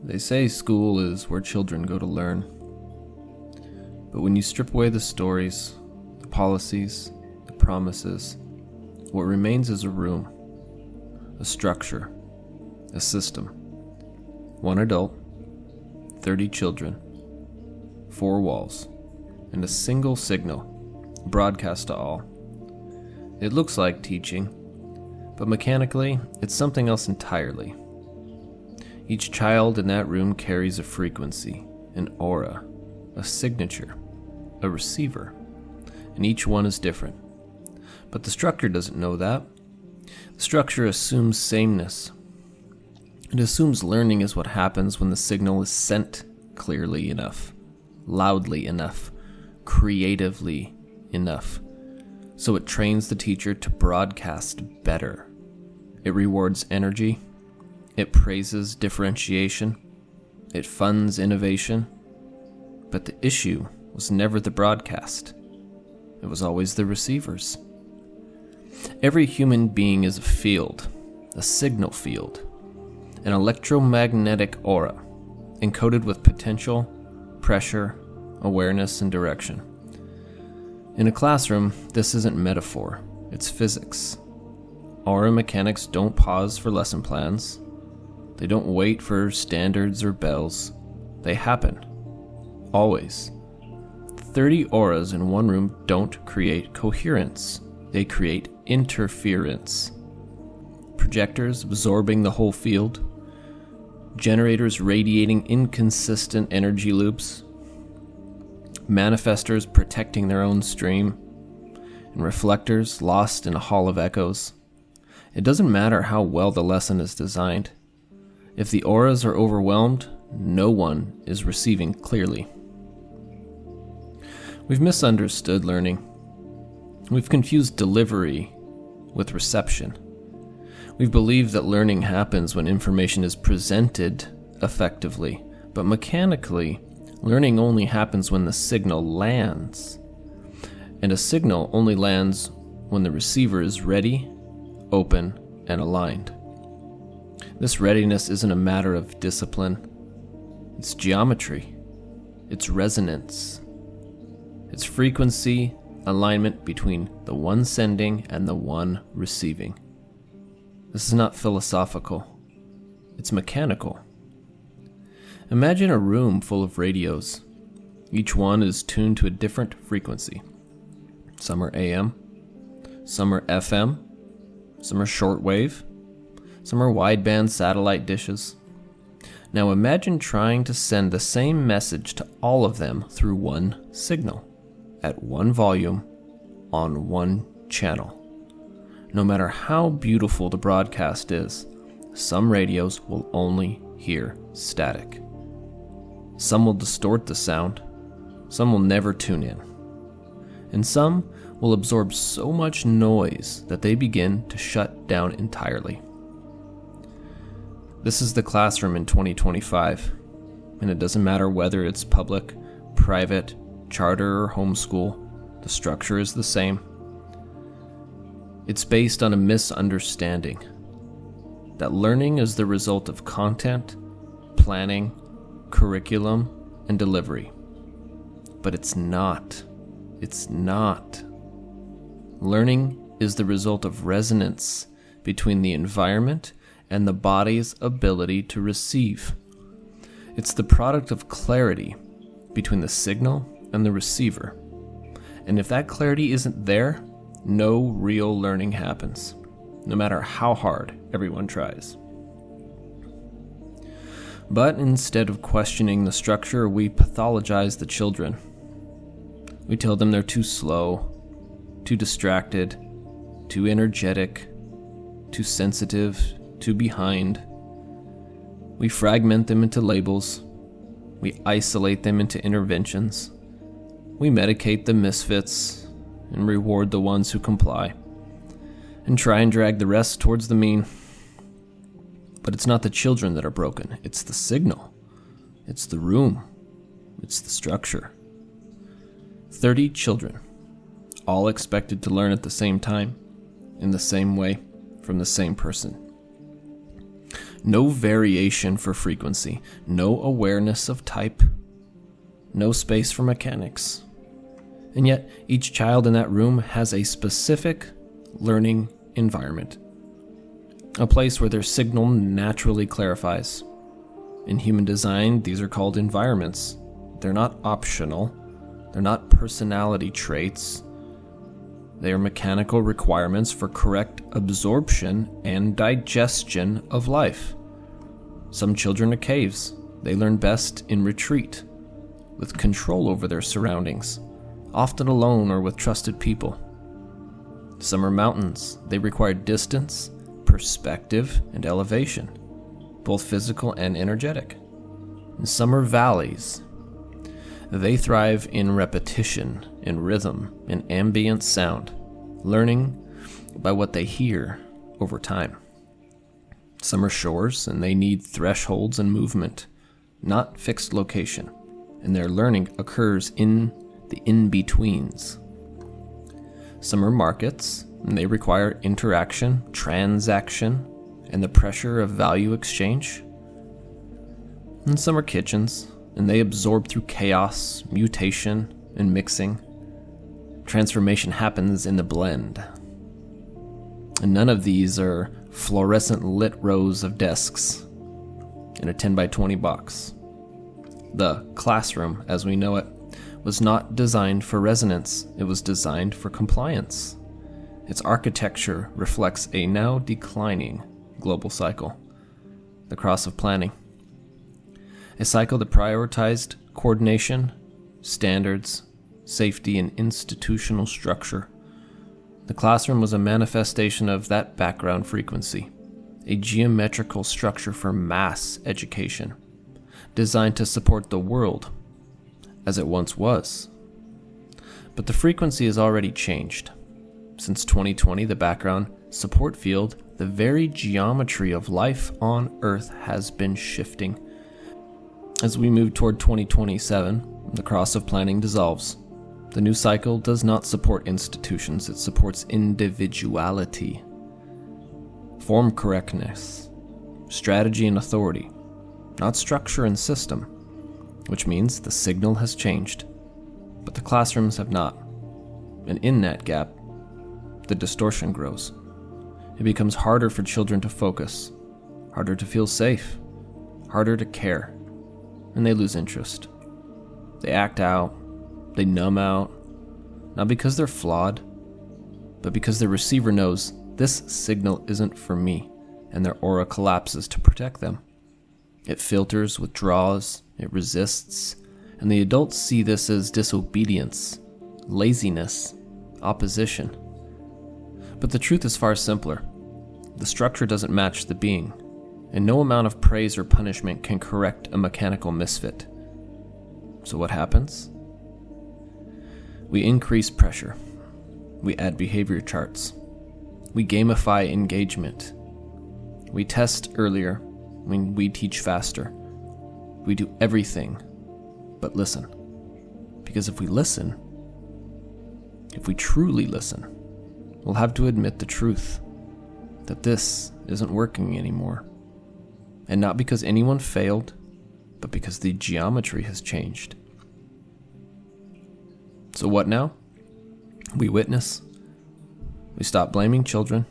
They say school is where children go to learn. But when you strip away the stories, the policies, the promises, what remains is a room, a structure, a system. One adult, 30 children, 4 walls, and a single signal, broadcast to all. It looks like teaching, but mechanically, it's something else entirely. Each child in that room carries a frequency, an aura, a signature, a receiver, and each one is different. But the structure doesn't know that. The structure assumes sameness. It assumes learning is what happens when the signal is sent clearly enough, loudly enough, creatively enough. So it trains the teacher to broadcast better. It rewards energy. It praises differentiation. It funds innovation. But the issue was never the broadcast. It was always the receivers. Every human being is a field, a signal field, an electromagnetic aura, encoded with potential, pressure, awareness, and direction. In a classroom, this isn't metaphor, it's physics. Aura mechanics don't pause for lesson plans. They don't wait for standards or bells. They happen. Always. 30 auras in one room don't create coherence. They create interference. Projectors absorbing the whole field. Generators radiating inconsistent energy loops. Manifestors protecting their own stream. And reflectors lost in a hall of echoes. It doesn't matter how well the lesson is designed. If the auras are overwhelmed, no one is receiving clearly. We've misunderstood learning. We've confused delivery with reception. We've believed that learning happens when information is presented effectively, but mechanically, learning only happens when the signal lands. And a signal only lands when the receiver is ready, open, and aligned. This readiness isn't a matter of discipline. It's geometry. It's resonance. It's frequency alignment between the one sending and the one receiving. This is not philosophical. It's mechanical. Imagine a room full of radios. Each one is tuned to a different frequency. Some are AM, some are FM, some are shortwave, some are wideband satellite dishes. Now imagine trying to send the same message to all of them through one signal, at one volume, on one channel. No matter how beautiful the broadcast is, some radios will only hear static. Some will distort the sound, some will never tune in, and some will absorb so much noise that they begin to shut down entirely. This is the classroom in 2025, and it doesn't matter whether it's public, private, charter, or homeschool, the structure is the same. It's based on a misunderstanding that learning is the result of content, planning, curriculum, and delivery. But it's not. It's not. Learning is the result of resonance between the environment and the body's ability to receive. It's the product of clarity between the signal and the receiver. And if that clarity isn't there, no real learning happens, no matter how hard everyone tries. But instead of questioning the structure, we pathologize the children. We tell them they're too slow, too distracted, too energetic, too sensitive, too behind. We fragment them into labels. We isolate them into interventions. We medicate the misfits and reward the ones who comply, and try and drag the rest towards the mean. But it's not the children that are broken. It's the signal. It's the room. It's the structure. 30 children, all expected to learn at the same time, in the same way, from the same person. No variation for frequency, no awareness of type, no space for mechanics. And yet, each child in that room has a specific learning environment, a place where their signal naturally clarifies. In human design, these are called environments. They're not optional. They're not personality traits. They are mechanical requirements for correct absorption and digestion of life. Some children are caves. They learn best in retreat, with control over their surroundings, often alone or with trusted people. Some are mountains. They require distance, perspective, and elevation, both physical and energetic. And some are valleys. They thrive in repetition, in rhythm, in ambient sound, learning by what they hear over time. Some are shores, and they need thresholds and movement, not fixed location, and their learning occurs in the in-betweens. Some are markets, and they require interaction, transaction, and the pressure of value exchange. And some are kitchens, and they absorb through chaos, mutation, and mixing. Transformation happens in the blend. And none of these are fluorescent lit rows of desks in a 10 by 20 box. The classroom, as we know it, was not designed for resonance. It was designed for compliance. Its architecture reflects a now declining global cycle, the cross of planning. A cycle that prioritized coordination, standards, safety, and institutional structure. The classroom was a manifestation of that background frequency, a geometrical structure for mass education, designed to support the world as it once was. But the frequency has already changed. Since 2020, the background support field, the very geometry of life on Earth, has been shifting. As we move toward 2027, the cross of planning dissolves. The new cycle does not support institutions, it supports individuality, form correctness, strategy and authority, not structure and system, which means the signal has changed, but the classrooms have not. And in that gap, the distortion grows. It becomes harder for children to focus, harder to feel safe, harder to care, and they lose interest. They act out, they numb out, not because they're flawed, but because the receiver knows this signal isn't for me, and their aura collapses to protect them. It filters, withdraws, it resists, and the adults see this as disobedience, laziness, opposition. But the truth is far simpler. The structure doesn't match the being, and no amount of praise or punishment can correct a mechanical misfit. So what happens? We increase pressure. We add behavior charts. We gamify engagement. We test earlier when we teach faster. We do everything but listen. Because if we listen, if we truly listen, we'll have to admit the truth, that this isn't working anymore. And not because anyone failed, but because the geometry has changed. So what now? We witness. We stop blaming children.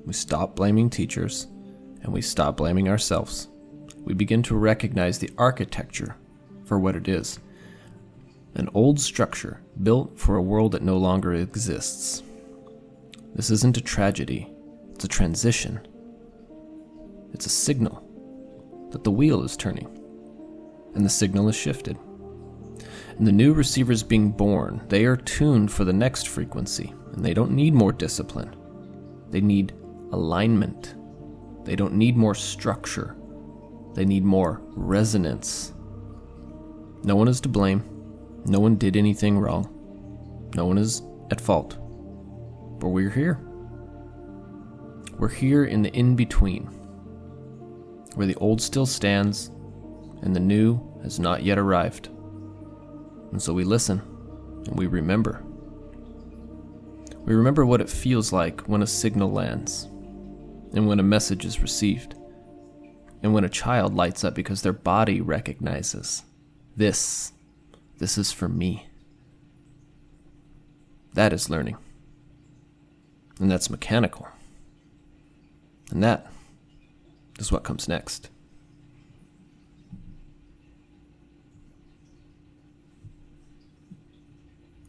We stop blaming teachers. And we stop blaming ourselves. We begin to recognize the architecture for what it is. An old structure built for a world that no longer exists. This isn't a tragedy. It's a transition. It's a signal that the wheel is turning. And the signal is shifted. And the new receivers being born, they are tuned for the next frequency, and they don't need more discipline. They need alignment. They don't need more structure. They need more resonance. No one is to blame. No one did anything wrong. No one is at fault. But we're here. We're here in the in-between, where the old still stands and the new has not yet arrived. And so we listen, and we remember. We remember what it feels like when a signal lands, and when a message is received. And when a child lights up because their body recognizes, this is for me. That is learning. And that's mechanical. And that is what comes next.